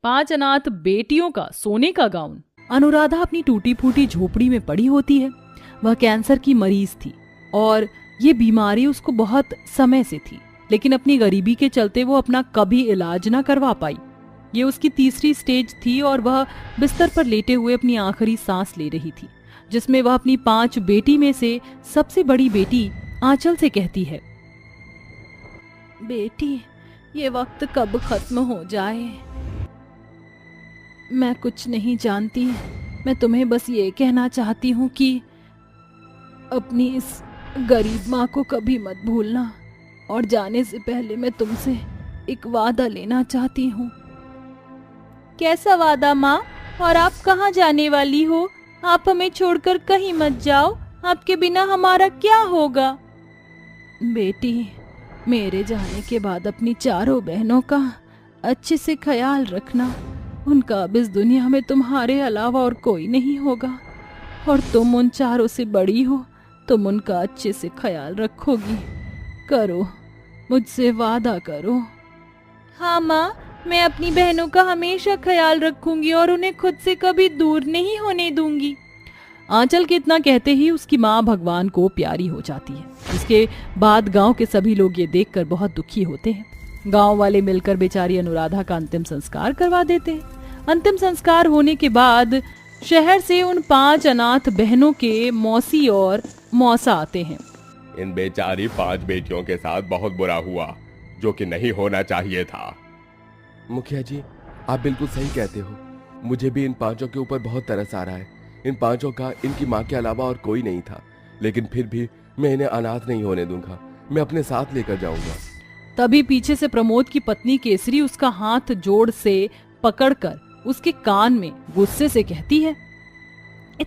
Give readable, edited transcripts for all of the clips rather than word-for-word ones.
5 अनाथ बेटियों का सोने का गाउन। अनुराधा अपनी टूटी फूटी झोपड़ी में पड़ी होती है। वह कैंसर की मरीज थी और ये बीमारी उसको बहुत समय से थी, लेकिन अपनी गरीबी के चलते वो अपना कभी इलाज ना करवा पाई। ये उसकी तीसरी स्टेज थी और वह बिस्तर पर लेटे हुए अपनी आखिरी सांस ले रही थी, जिसमें वह अपनी 5 बेटी में से सबसे बड़ी बेटी आंचल से कहती है, बेटी, ये वक्त कब खत्म हो जाए। मैं कुछ नहीं जानती, मैं तुम्हें बस ये कहना चाहती हूँ कि अपनी इस गरीब माँ को कभी मत भूलना, और जाने से पहले मैं तुमसे एक वादा लेना चाहती हूँ। कैसा वादा माँ? और आप कहाँ जाने वाली हो? आप हमें छोड़कर कहीं मत जाओ, आपके बिना हमारा क्या होगा? बेटी, मेरे जाने के बाद अपनी चारों बहनों का अच्छे से ख्याल रखना। उनका अब इस दुनिया में तुम्हारे अलावा और कोई नहीं होगा, और तुम उन चारों से बड़ी हो, तुम उनका अच्छे से ख्याल रखोगी। करो, मुझसे वादा करो। हाँ माँ, मैं अपनी बहनों का हमेशा ख्याल रखूंगी और उन्हें खुद से कभी दूर नहीं होने दूंगी। आंचल के इतना कहते ही उसकी माँ भगवान को प्यारी हो जाती है। इसके बाद गांव के सभी लोग ये देखकर बहुत दुखी होते हैं। गांव वाले मिलकर बेचारी अनुराधा का अंतिम संस्कार करवा देते हैं। अंतिम संस्कार होने के बाद शहर से उन 5 अनाथ बहनों के मौसी और मौसा आते हैं। इन बेचारी 5 बेटियों के साथ बहुत बुरा हुआ, जो कि नहीं होना चाहिए था। मुखिया जी, आप बिल्कुल सही कहते हो। मुझे भी इन 5 के ऊपर बहुत तरस आ रहा है। इन 5 का इनकी माँ के अलावा और कोई नहीं था, लेकिन फिर भी मैं इन्हें अनाथ नहीं होने दूंगा। मैं अपने साथ लेकर जाऊंगा। तभी पीछे से प्रमोद की पत्नी केसरी उसका हाथ जोड़ से पकड़कर उसके कान में गुस्से से कहती है,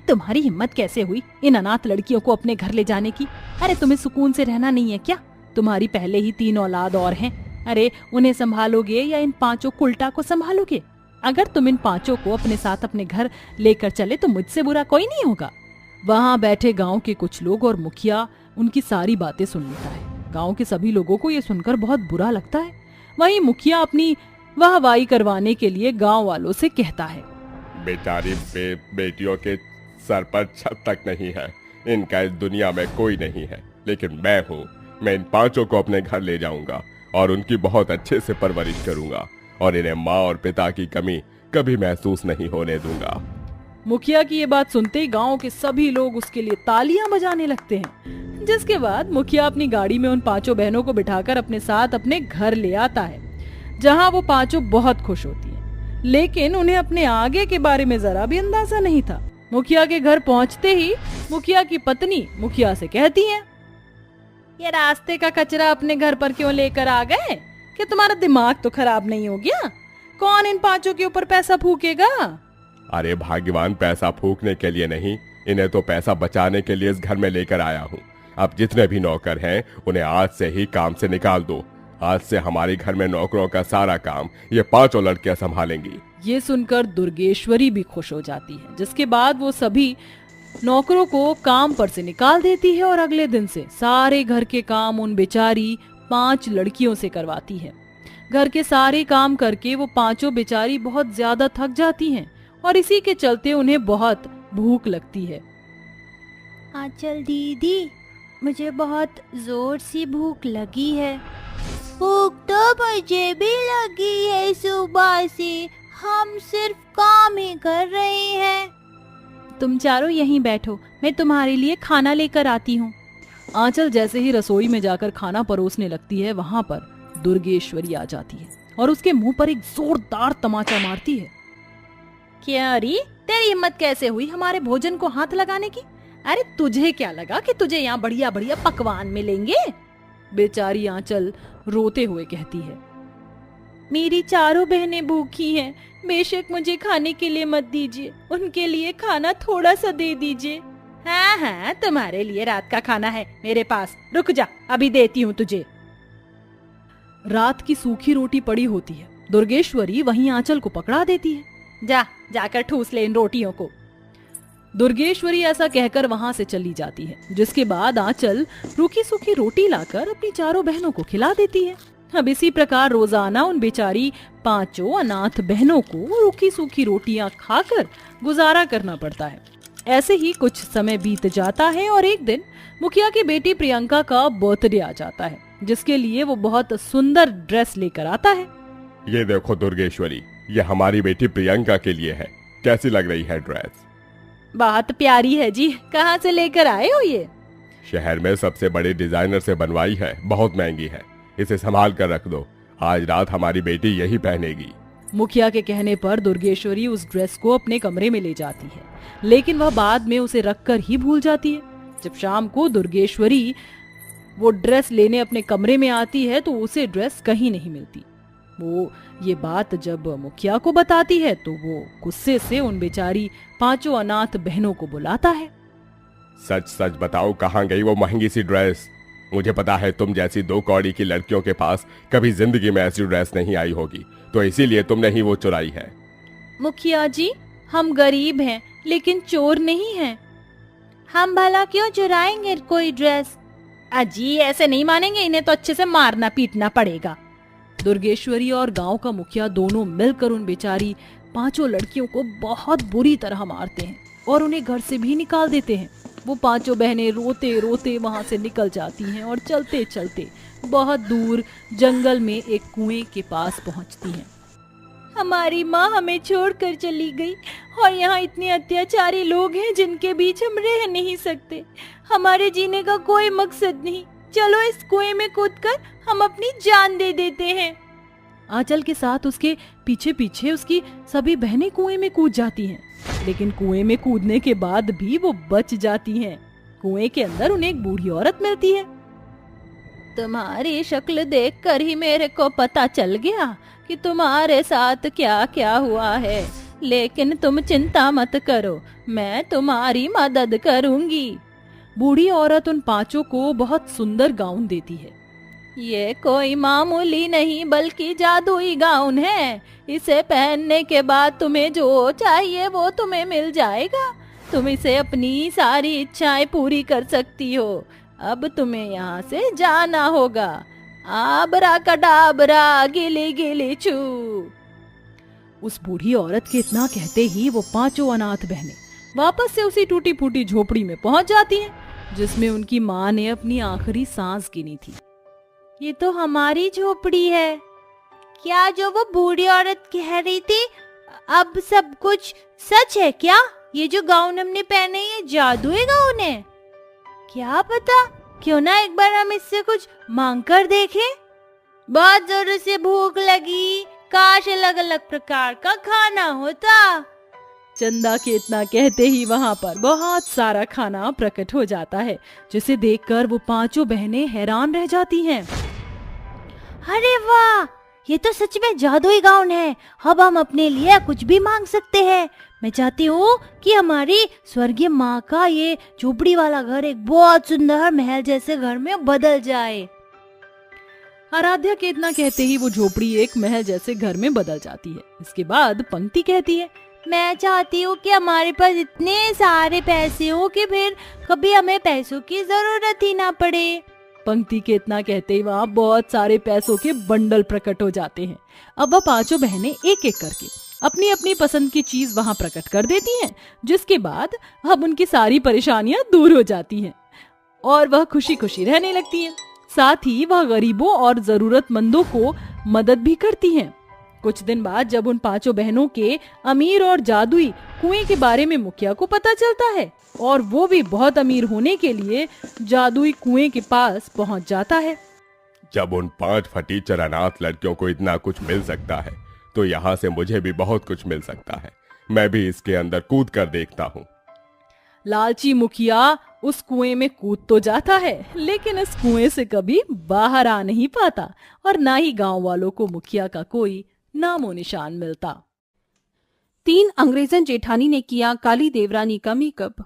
तुम्हारी हिम्मत कैसे हुई इन अनाथ लड़कियों को अपने घर ले जाने की? अरे तुम्हें सुकून से रहना नहीं है क्या? तुम्हारी पहले ही 3 औलाद और हैं। अरे उन्हें संभालोगे या इन 5 कुल्टा को संभालोगे? अगर तुम इन 5 को अपने साथ अपने घर लेकर चले तो मुझसे बुरा कोई नहीं होगा। वहाँ बैठे गांव के कुछ लोग और मुखिया उनकी सारी बातें सुन लेता है। गांव के सभी लोगों को ये सुनकर बहुत बुरा लगता है। वहीं मुखिया अपनी वाहवाही करवाने के लिए गांव वालों से कहता है, बेचारी बेटियों के सर पर छत तक नहीं है। इनका इस दुनिया में कोई नहीं है, लेकिन मैं हूँ। मैं इन 5 को अपने घर ले जाऊंगा और उनकी बहुत अच्छे से परवरिश करूंगा, और इन्हें माँ और पिता की कमी कभी महसूस नहीं होने दूंगा। मुखिया की ये बात सुनते ही गांव के सभी लोग उसके लिए तालियां बजाने लगते हैं। जिसके बाद मुखिया अपनी गाड़ी में उन 5 बहनों को बिठाकर अपने साथ अपने घर ले आता है, जहां वो 5 बहुत खुश होती हैं। लेकिन उन्हें अपने आगे के बारे में जरा भी अंदाजा नहीं था। मुखिया के घर पहुंचते ही मुखिया की पत्नी मुखिया से कहती है, ये रास्ते का कचरा अपने घर पर क्यों लेकर आ गए? कि तुम्हारा दिमाग तो खराब नहीं हो गया? कौन इन 5 के ऊपर पैसा फूकेगा? अरे भाग्यवान, पैसा फूकने के लिए नहीं, इन्हें तो पैसा बचाने के लिए इस घर में लेकर आया हूँ। अब जितने भी नौकर हैं उन्हें आज से ही काम से निकाल दो। आज से हमारे घर में नौकरों का सारा काम ये 5 लड़कियां संभालेंगी। ये सुनकर दुर्गेश्वरी भी खुश हो जाती है, जिसके बाद वो सभी नौकरों को काम पर से निकाल देती है और अगले दिन से सारे घर के काम उन बेचारी 5 लड़कियों से करवाती है। घर के सारे काम करके वो 5 बेचारी बहुत ज्यादा थक जाती हैं और इसी के चलते उन्हें बहुत भूख लगती है। आंचल दीदी, मुझे बहुत जोर से भूख लगी है। भूख तो मुझे भी लगी है सुबह से, हम सिर्फ काम ही कर रहे हैं। तुम चारों यहीं बैठो, मैं तुम्हारे लिए खाना लेकर आती हूँ। आंचल जैसे ही रसोई में जाकर खाना परोसने लगती है, वहाँ पर दुर्गेश्वरी आ जाती है और उसके मुंह पर एक जोरदार तमाचा मारती है। क्या री, तेरी हिम्मत कैसे हुई हमारे भोजन को हाथ लगाने की? अरे तुझे क्या लगा कि तुझे यहाँ बढ़िया बढ़िया पकवान मिलेंगे? बेचारी आंचल रोते हुए कहती है, मेरी चारों बहनें भूखी हैं, बेशक मुझे खाने के लिए मत दीजिए, उनके लिए खाना थोड़ा सा दे दीजिए। हाँ हाँ, तुम्हारे लिए रात का खाना है मेरे पास, रुक जा, अभी देती हूँ तुझे। रात की सूखी रोटी पड़ी होती है। दुर्गेश्वरी वहीं आंचल को पकड़ा देती है, जाकर ठूस ले इन रोटियों को। दुर्गेश्वरी ऐसा कहकर वहां से चली जाती है, जिसके बाद आंचल रूखी सूखी रोटी लाकर अपनी चारों बहनों को खिला देती है। अब इसी प्रकार रोजाना उन बेचारी 5 अनाथ बहनों को रूखी सूखी रोटियां खाकर गुजारा करना पड़ता है। ऐसे ही कुछ समय बीत जाता है और एक दिन मुखिया की बेटी प्रियंका का बर्थडे आ जाता है, जिसके लिए वो बहुत सुंदर ड्रेस लेकर आता है। ये देखो दुर्गेश्वरी, ये हमारी बेटी प्रियंका के लिए है। कैसी लग रही है ड्रेस? बहुत प्यारी है जी। कहाँ से लेकर आए हो ये? शहर में सबसे बड़े डिजाइनर से बनवाई है, बहुत महंगी है। इसे संभाल कर रख दो, आज रात हमारी बेटी यही पहनेगी। मुखिया के कहने पर दुर्गेश्वरी उस ड्रेस को अपने कमरे में ले जाती है, लेकिन वह बाद में उसे रखकर ही भूल जाती है। जब शाम को दुर्गेश्वरी वो ड्रेस लेने अपने कमरे में आती है तो उसे ड्रेस कहीं नहीं मिलती। वो ये बात जब मुखिया को बताती है तो वो गुस्से से उन बेचारी 5 अनाथ बहनों को बुलाता है। सच सच बताओ, कहाँ गई वो महंगी सी ड्रेस? मुझे पता है तुम जैसी 2 कौड़ी की लड़कियों के पास कभी जिंदगी में ऐसी ड्रेस नहीं आई होगी, तो इसीलिए तुमने ही वो चुराई है। मुखिया जी, हम गरीब हैं लेकिन चोर नहीं हैं। हम भला क्यों चुराएंगे कोई ड्रेस? अजी ऐसे नहीं मानेंगे, इन्हें तो अच्छे से मारना पीटना पड़ेगा। दुर्गेश्वरी और गांव का मुखिया दोनों मिलकर उन बेचारी 5 लड़कियों को बहुत बुरी तरह मारते हैं और उन्हें घर से भी निकाल देते हैं। वो 5 बहनें रोते रोते वहां से निकल जाती हैं और चलते चलते बहुत दूर जंगल में एक कुएं के पास पहुंचती हैं। हमारी माँ हमें छोड़कर चली गई और यहाँ इतने अत्याचारी लोग हैं जिनके बीच हम रह नहीं सकते। हमारे जीने का कोई मकसद नहीं। चलो इस कुएं में कूदकर हम अपनी जान दे देते हैं। आंचल के साथ उसके पीछे पीछे उसकी सभी बहनें कुएं में कूद जाती हैं, लेकिन कुएं में कूदने के बाद भी वो बच जाती हैं। कुएं के अंदर उन्हें एक बूढ़ी औरत मिलती है। तुम्हारी शक्ल देखकर ही मेरे को पता चल गया कि तुम्हारे साथ क्या क्या हुआ है, लेकिन तुम चिंता मत करो, मैं तुम्हारी मदद करूंगी। बूढ़ी औरत उन 5 को बहुत सुंदर गाउन देती है। ये कोई मामूली नहीं बल्कि जादुई गाउन है। इसे पहनने के बाद तुम्हें जो चाहिए वो तुम्हें मिल जाएगा। तुम इसे अपनी सारी इच्छाएं पूरी कर सकती हो। अब तुम्हें यहाँ से जाना होगा। आबरा कडाबरा गिली गिली चू। उस बूढ़ी औरत के इतना कहते ही वो 5 अनाथ बहनें वापस से उसी टूटी फूटी झोपड़ी में पहुंच जाती हैं, जिसमें उनकी माँ ने अपनी आखिरी सांस गिनी थी। ये तो हमारी झोपड़ी है। क्या जो वो बूढ़ी औरत कह रही थी अब सब कुछ सच है क्या? ये जो गाउन हमने पहने ये जादुई गाउन है? क्या पता, क्यों ना एक बार हम इससे कुछ मांग कर देखें। बहुत जोर से भूख लगी, काश अलग अलग प्रकार का खाना होता। चंदा के इतना कहते ही वहाँ पर बहुत सारा खाना प्रकट हो जाता है, जिसे देखकर वो 5 बहनें हैरान रह जाती हैं। अरे वाह, ये तो सच में जादुई गाउन है। अब हम अपने लिए कुछ भी मांग सकते हैं। मैं चाहती हूँ कि हमारी स्वर्गीय माँ का ये झोपड़ी वाला घर एक बहुत सुंदर महल जैसे घर में बदल जाए। आराध्या के इतना कहते ही वो झोपड़ी एक महल जैसे घर में बदल जाती है। इसके बाद पंक्ति कहती है, मैं चाहती हूँ कि हमारे पास इतने सारे पैसे हो कि फिर कभी हमें पैसों की जरूरत ही ना पड़े। पंक्ति के इतना कहते ही वहाँ बहुत सारे पैसों के बंडल प्रकट हो जाते हैं। अब वह 5 बहनें एक एक करके अपनी अपनी पसंद की चीज वहाँ प्रकट कर देती हैं, जिसके बाद अब उनकी सारी परेशानियां दूर हो जाती हैं और वह खुशी खुशी रहने लगती हैं। साथ ही वह गरीबों और जरूरतमंदों को मदद भी करती हैं। कुछ दिन बाद जब उन 5 बहनों के अमीर और जादुई कुएं के बारे में मुखिया को पता चलता है और वो भी बहुत अमीर होने के लिए जादुई कुएं के पास पहुंच जाता है। जब उन 5 फटीचर अनाथ लड़कियों को इतना कुछ मिल सकता है तो यहाँ से मुझे भी बहुत कुछ मिल सकता है। मैं भी इसके अंदर कूद कर देखता हूँ। लालची मुखिया उस कुएं में कूद तो जाता है, लेकिन इस कुएं से कभी बाहर आ नहीं पाता और ना ही गांव वालों को मुखिया का कोई नामो निशान मिलता। 3 अंग्रेजन जेठानी ने किया काली देवरानी का मेकअप।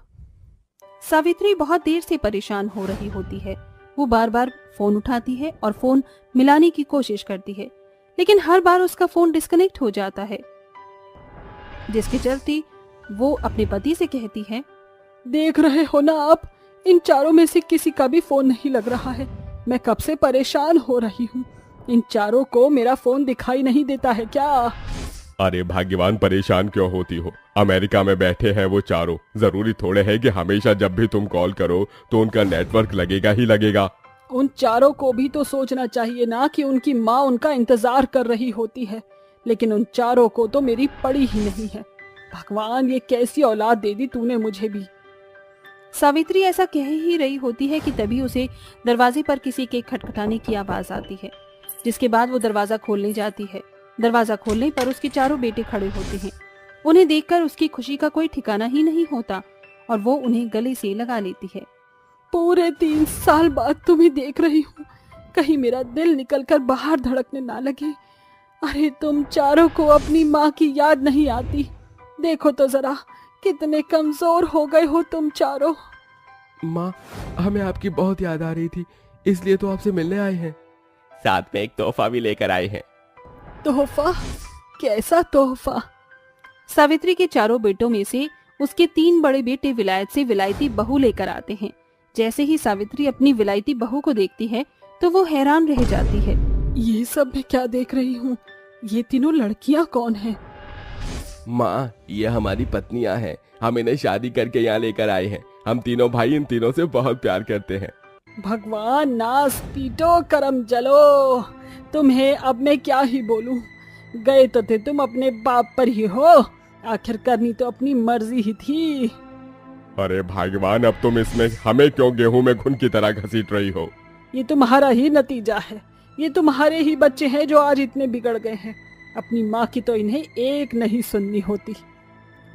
सावित्री बहुत देर से परेशान हो रही होती है। वो बार बार फोन उठाती है और फोन मिलाने की कोशिश करती है, लेकिन हर बार उसका फोन डिस्कनेक्ट हो जाता है, जिसके चलते वो अपने पति से कहती है, देख रहे हो ना आप, इन चारों में से किसी का भी फोन नहीं लग रहा है। मैं कब से परेशान हो रही हूँ। इन चारों को मेरा फोन दिखाई नहीं देता है क्या? अरे भाग्यवान, परेशान क्यों होती हो? अमेरिका में बैठे हैं वो चारों। जरूरी थोड़े है कि हमेशा जब भी तुम कॉल करो तो उनका नेटवर्क लगेगा ही लगेगा। उन चारों को भी तो सोचना चाहिए ना कि उनकी माँ उनका इंतजार कर रही होती है, लेकिन उन चारों को तो मेरी पड़ी ही नहीं है। भगवान, ये कैसी औलाद दे दी तूने मुझे भी। सावित्री ऐसा कह ही रही होती है कि तभी उसे दरवाजे पर किसी के खटखटाने की आवाज आती है, जिसके बाद वो दरवाजा खोलने जाती है। दरवाजा खोलने पर उसके चारों बेटे खड़े होते हैं। उन्हें देखकर उसकी खुशी का कोई ठिकाना ही नहीं होता और वो उन्हें गले से लगा लेती है। पूरे 3 साल बाद तुम्हें देख रही हूँ, कहीं मेरा दिल निकलकर बाहर धड़कने ना लगे। अरे तुम चारों को अपनी माँ की याद नहीं आती? देखो तो जरा, कितने कमजोर हो गए हो तुम चारों। माँ, हमें आपकी बहुत याद आ रही थी, इसलिए तो आपसे मिलने आए हैं। साथ में एक तोहफा भी लेकर आए हैं। तोहफा? कैसा तोहफा? सावित्री के चारों बेटों में से उसके 3 बड़े बेटे विलायत से विलायती बहू लेकर आते हैं। जैसे ही सावित्री अपनी विलायती बहू को देखती है तो वो हैरान रह जाती है। ये सब मैं क्या देख रही हूँ? ये तीनों लड़कियाँ कौन हैं? माँ, ये हमारी पत्नियां हैं। हम इन्हें शादी करके यहाँ लेकर आए हैं। हम तीनों भाई इन तीनों से बहुत प्यार करते हैं। भगवान, नास पीटो करम जलो। तुम्हें अब मैं क्या ही बोलूं। गए तो थे तुम अपने बाप पर ही हो, आखिर करनी तो अपनी मर्जी ही थी। अरे भाग्यवान, अब तुम इसमें हमें क्यों गेहूं में घुन की तरह घसीट रही हो? ये तुम्हारा ही नतीजा है। ये तुम्हारे ही बच्चे हैं जो आज इतने बिगड़ गए हैं। अपनी माँ की तो इन्हें एक नहीं सुननी होती।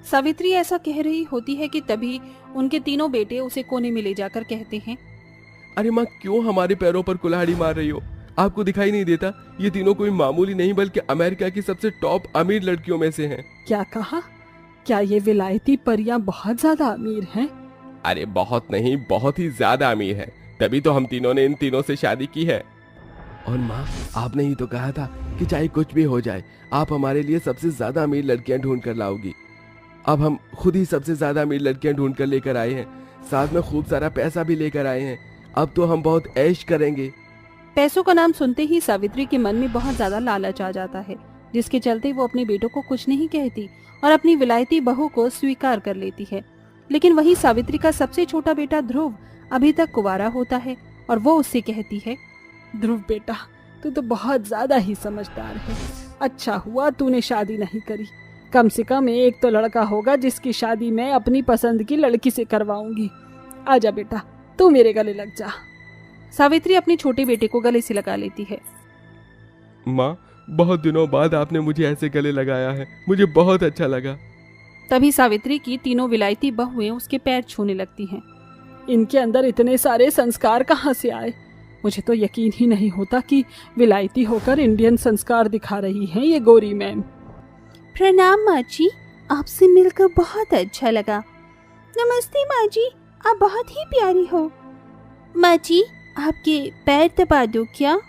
सावित्री ऐसा कह रही होती है कि तभी उनके तीनों बेटे उसे कोने में ले जाकर कहते हैं, अरे माँ, क्यों हमारे पैरों पर कुल्हाड़ी मार रही हो? आपको दिखाई नहीं देता? ये तीनों कोई मामूली नहीं बल्कि अमेरिका की सबसे टॉप अमीर लड़कियों में से हैं। क्या कहा? क्या ये विलायती परियां बहुत ज्यादा अमीर हैं? अरे बहुत नहीं, बहुत ही ज्यादा अमीर है, तभी तो हम तीनों ने इन तीनों से शादी की है। और माँ, आपने ही तो कहा था कि चाहे कुछ भी हो जाए आप हमारे लिए सबसे ज्यादा अमीर लड़कियां ढूंढ कर लाओगी। अब हम खुद ही सबसे ज्यादा अमीर लड़कियां ढूंढ कर लेकर आए हैं, साथ में खूब सारा पैसा भी लेकर आए हैं। अब तो हम बहुत ऐश करेंगे। पैसों का नाम सुनते ही सावित्री के मन में बहुत ज्यादा लालच आ जाता है, जिसके चलते वो अपने बेटों को कुछ नहीं कहती और अपनी विलायती बहू को स्वीकार कर लेती है। लेकिन वही सावित्री का सबसे छोटा बेटा ध्रुव अभी तक कुंवारा होता है और वो उससे कहती है, ध्रुव बेटा, तू तो बहुत ज्यादा ही समझदार है। अच्छा हुआ तूने शादी नहीं करी। कम से कम एक तो लड़का होगा जिसकी शादी मैं अपनी पसंद की लड़की से करवाऊंगी। आजा बेटा, तू मेरे गले लग जा। सावित्री अपने छोटे बेटे को गले से लगा लेती है। माँ, बहुत दिनों बाद आपने मुझे ऐसे गले लगाया है, मुझे बहुत अच्छा लगा। तभी सावित्री की तीनों विलायती बहुएं उसके पैर छूने लगती हैं। इनके अंदर इतने सारे संस्कार कहाँ से आए? मुझे तो यकीन ही नहीं होता कि विलायती होकर इंडियन संस्कार दिखा रही हैं ये गोरी मैम। प्रणाम माँ जी, आपसे मिलकर बहुत अच्छा लगा। नमस्ते माँ जी, आप बहुत ही प्यारी हो। माँ जी, आपके पैर दबा दो क्या?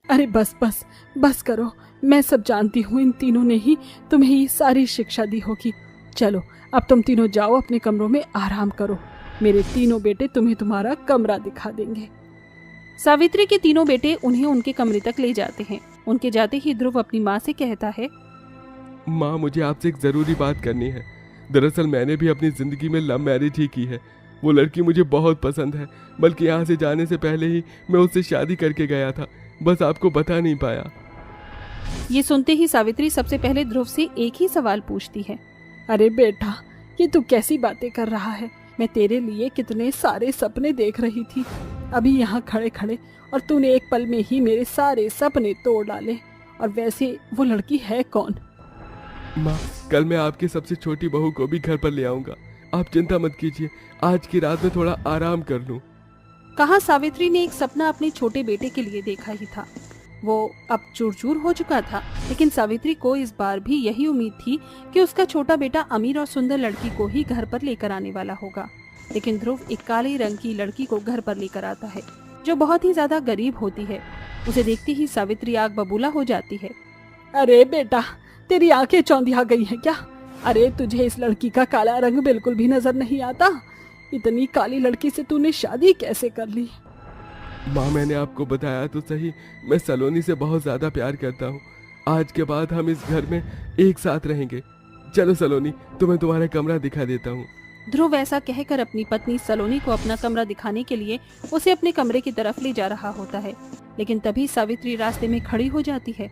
अरे बस बस बस करो, मैं सब जानती हूँ। इन तीनों ने ही तुम्हें ये सारी शिक्षा दी होगी। चलो अब तुम तीनों जाओ अपने कमरों में आराम करो। मेरे तीनों बेटे तुम्हें तुम्हारा कमरा दिखा देंगे। सावित्री के तीनों बेटे उन्हें उनके कमरे तक ले जाते हैं। उनके जाते ही ध्रुव अपनी माँ से कहता है, माँ, मुझे आपसे एक जरूरी बात करनी है। दरअसल मैंने भी अपनी जिंदगी में लव मैरिज ही की है। वो लड़की मुझे बहुत पसंद है, बल्कि यहाँ से जाने से पहले ही मैं उससे शादी करके गया था, बस आपको बता नहीं पाया। ये सुनते ही सावित्री सबसे पहले ध्रुव से एक ही सवाल पूछती है, अरे बेटा, ये तू कैसी बातें कर रहा है? मैं तेरे लिए कितने सारे सपने देख रही थी अभी यहाँ खड़े खड़े, और तूने एक पल में ही मेरे सारे सपने तोड़ डाले। और वैसे वो लड़की है कौन? माँ, कल मैं आपकी सबसे छोटी बहू को भी घर पर ले आऊंगा। आप चिंता मत कीजिए, आज की रात में थोड़ा आराम कर लूं। कहा सावित्री ने एक सपना अपने छोटे बेटे के लिए देखा ही था। वो अब चूर-चूर हो चुका था, लेकिन सावित्री को इस बार भी यही उम्मीद थी कि उसका छोटा बेटा अमीर और सुंदर लड़की को ही घर पर लेकर आने वाला होगा। लेकिन ध्रुव एक काले रंग की लड़की को घर पर लेकर आता है, जो बहुत ही ज्यादा गरीब होती है। उसे देखते ही सावित्री आग बबूला हो जाती है। अरे बेटा, तेरी आंखें चौंधिया गई हैं क्या? अरे तुझे इस लड़की का काला रंग बिल्कुल भी नजर नहीं आता? इतनी काली लड़की से तूने शादी कैसे कर ली? माँ, मैंने आपको बताया तो सही, मैं सलोनी से बहुत ज्यादा प्यार करता हूँ। आज के बाद हम इस घर में एक साथ रहेंगे। चलो सलोनी, तुम्हें तुम्हारा कमरा दिखा देता हूँ। ध्रुव ऐसा कहकर अपनी पत्नी सलोनी को अपना कमरा दिखाने के लिए उसे अपने कमरे की तरफ ले जा रहा होता है, लेकिन तभी सावित्री रास्ते में खड़ी हो जाती है।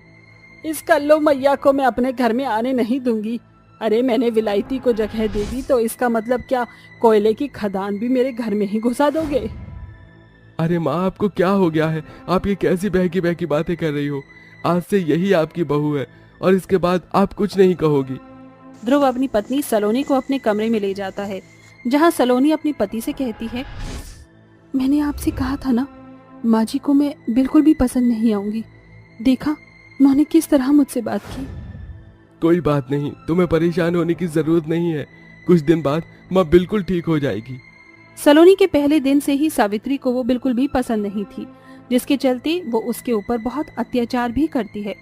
इस कल्लो मैया को मैं अपने घर में आने नहीं दूंगी। अरे मैंने विलायती को जगह दे दी तो इसका मतलब क्या कोयले की खदान भी मेरे घर में ही घुसा दोगे? अरे माँ, आपको क्या हो गया है? आप ये कैसी बहकी बहकी बातें कर रही हो? आज से यही आपकी बहू है और इसके बाद आप कुछ नहीं कहोगी। ध्रुव अपनी पत्नी सलोनी को अपने कमरे में ले जाता है, जहाँ सलोनी अपने पति से कहती है, मैंने आपसे कहा था ना, माँ जी को मैं बिल्कुल भी पसंद नहीं आऊंगी। देखा उन्होंने किस तरह मुझसे बात की। कोई बात नहीं, तुम्हें परेशान होने की जरूरत नहीं है। कुछ दिन बाद माँ बिल्कुल ठीक हो जाएगी। सलोनी के पहले दिन से ही सावित्री को वो बिल्कुल भी पसंद नहीं थी, जिसके चलते वो उसके ऊपर बहुत अत्याचार भी करती है।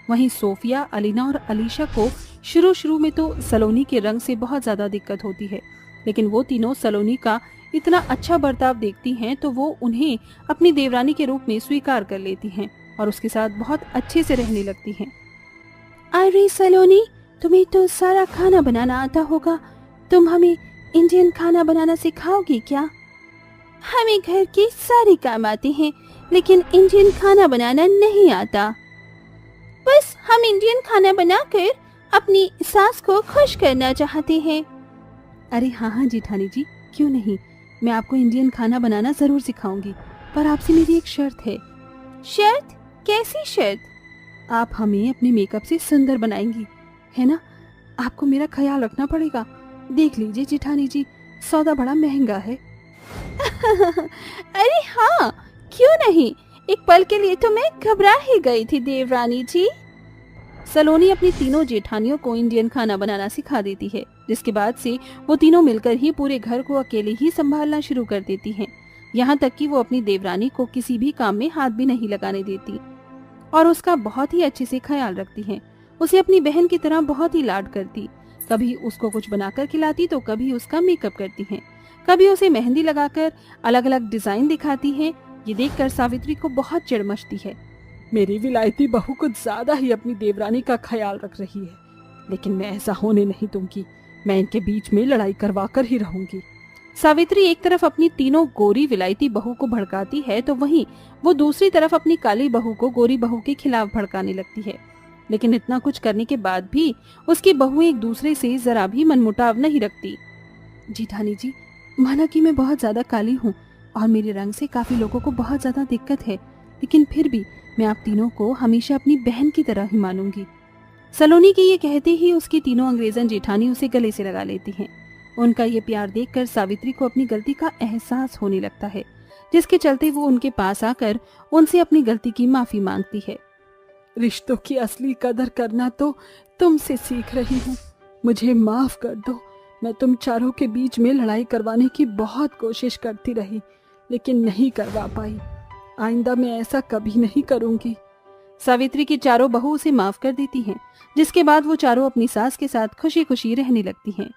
वहीं सोफिया, अलीना और अलीशा को शुरू में तो सलोनी के रंग से बहुत ज्यादा दिक्कत होती है, लेकिन वो तीनों सलोनी का इतना अच्छा बर्ताव देखती हैं तो वो उन्हें अपनी देवरानी के रूप में स्वीकार कर लेती हैं और उसके साथ बहुत अच्छे से रहने लगती हैं। अरे सलोनी, तुम्हें तो सारा खाना बनाना आता होगा, तुम हमें इंडियन खाना बनाना सिखाओगी क्या? हमें घर के सारे काम आते हैं लेकिन इंडियन खाना बनाना नहीं आता। बस हम इंडियन खाना बनाकर अपनी सास को खुश करना चाहते हैं। अरे हाँ जेठानी जी, क्यों नहीं, मैं आपको इंडियन खाना बनाना जरूर सिखाऊंगी, पर आपसे मेरी एक शर्त है। शर्त? कैसी शर्त? आप हमें अपने मेकअप से सुंदर बनाएंगी, है ना? आपको मेरा ख्याल रखना पड़ेगा। देख लीजिए जेठानी जी, सौदा बड़ा महंगा है। अरे हाँ, क्यों नहीं, एक पल के लिए तो मैं घबरा ही गई थी देवरानी जी। सलोनी अपनी तीनों जेठानियों को इंडियन खाना बनाना सिखा देती है, जिसके बाद से वो तीनों मिलकर ही पूरे घर को अकेले ही संभालना शुरू कर देती हैं। यहाँ तक कि वो अपनी देवरानी को किसी भी काम में हाथ भी नहीं लगाने देती और उसका बहुत ही अच्छे से ख्याल रखती हैं। उसे अपनी बहन की तरह बहुत ही लाड करती, कभी उसको कुछ बनाकर खिलाती तो कभी उसका मेकअप करती हैं, कभी उसे मेहंदी लगाकर अलग अलग डिजाइन दिखाती हैं। ये देखकर सावित्री को बहुत चिढ़ मचती है। मेरी विलायती बहू कुछ ज्यादा ही अपनी देवरानी का ख्याल रख रही है, लेकिन मैं ऐसा होने नहीं दूंगी। मैं इनके बीच में लड़ाई करवा कर ही रहूंगी। सावित्री एक तरफ अपनी तीनों गोरी विलायती बहू को भड़काती है तो वहीं वो दूसरी तरफ अपनी काली बहू को गोरी बहू के खिलाफ भड़काने लगती है, लेकिन इतना कुछ करने के बाद भी उसकी बहू एक दूसरे से जरा भी मनमुटाव नहीं रखती। जेठानी जी, माना कि मैं बहुत ज्यादा काली हूँ और मेरे रंग से काफी लोगों को बहुत ज्यादा दिक्कत है, लेकिन फिर भी मैं आप तीनों को हमेशा अपनी बहन की तरह ही मानूंगी। सलोनी के ये कहते ही उसकी तीनों अंग्रेजन जेठानी उसे गले से लगा लेती हैं। उनका ये प्यार देखकर सावित्री को अपनी गलती का एहसास होने लगता है, जिसके चलते वो उनके पास आकर उनसे अपनी गलती की माफी मांगती है। रिश्तों की असली कदर करना तो तुमसे सीख रही हूँ, मुझे माफ कर दो। मैं तुम चारों के बीच में लड़ाई करवाने की बहुत कोशिश करती रही, लेकिन नहीं करवा पाई। आइंदा मैं ऐसा कभी नहीं करूंगी। सावित्री की चारों बहू उसे माफ कर देती हैं, जिसके बाद वो चारों अपनी सास के साथ खुशी खुशी रहने लगती हैं।